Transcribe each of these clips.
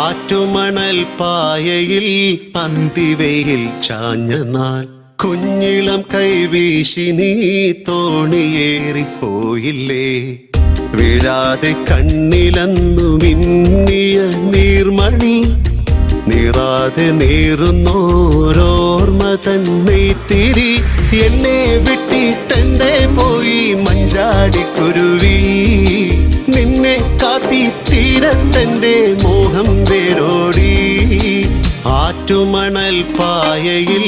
ആറ്റുമണൽ പായയിൽ അന്തിവെയിൽ ചാഞ്ഞ നാൾ കുഞ്ഞിളം കൈവീശി നീ തോണിയേറിപ്പോയില്ലേ. വീഴാതെ കണ്ണിലന്നു മിന്നിയ നീർമണി നീറാതെ നീറുന്നോരോർമ്മ തന്നെത്തിരി. എന്നെ വിട്ടിട്ടെന്റെ പോയി മഞ്ചാടിക്കുരുവി, നിന്നെ കാത്തി തീരത്തെന്റെ മോഹം വേരോടി. ആറ്റുമണൽ പായയിൽ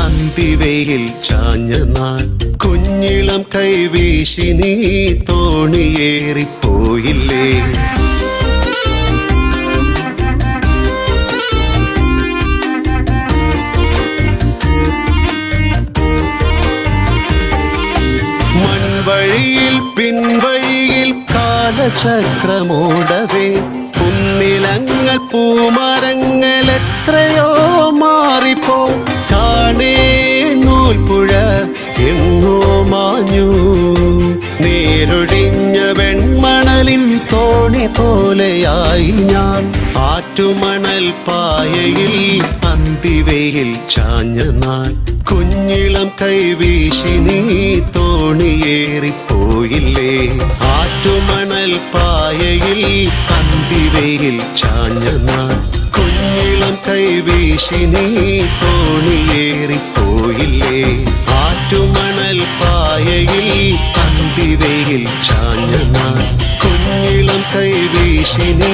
അന്തിവെയിൽ ചാഞ്ഞ നാൾ കുഞ്ഞിളം കൈവീശി നീ തോണിയേറിപ്പോയില്ലേ. മൺവഴിയിൽ പിൻവഴിയിൽ കാലചക്രമോടവേ കുന്നിലങ്ങൾ പൂമരങ്ങൾ എത്രയോ മാറിപ്പോ. കാണേ നൂൽപ്പുഴ എങ്ങോ മാഞ്ഞു, നേരൊഴിഞ്ഞ വെൺമണലിൻ തോണി പോലെയായി ഞാൻ. ആറ്റുമണൽ പായയിൽ അന്തിവെയിൽ ചാഞ്ഞ നാൾ കുഞ്ഞിളം കൈവീശി നീ തോണിയേറിപ്പോയില്ലേ. ആറ്റുമണൽ പായയിൽ അന്തിവെയിൽ ചാഞ്ഞ നാൾ കുഞ്ഞിളം കൈവീശി നീ തോണിയേറിപ്പോയില്ലേ. ആറ്റുമണൽ പായയിൽ അന്തിവെയിൽ ചാഞ്ഞ നാൾ കുഞ്ഞിളം കൈവീശി നീ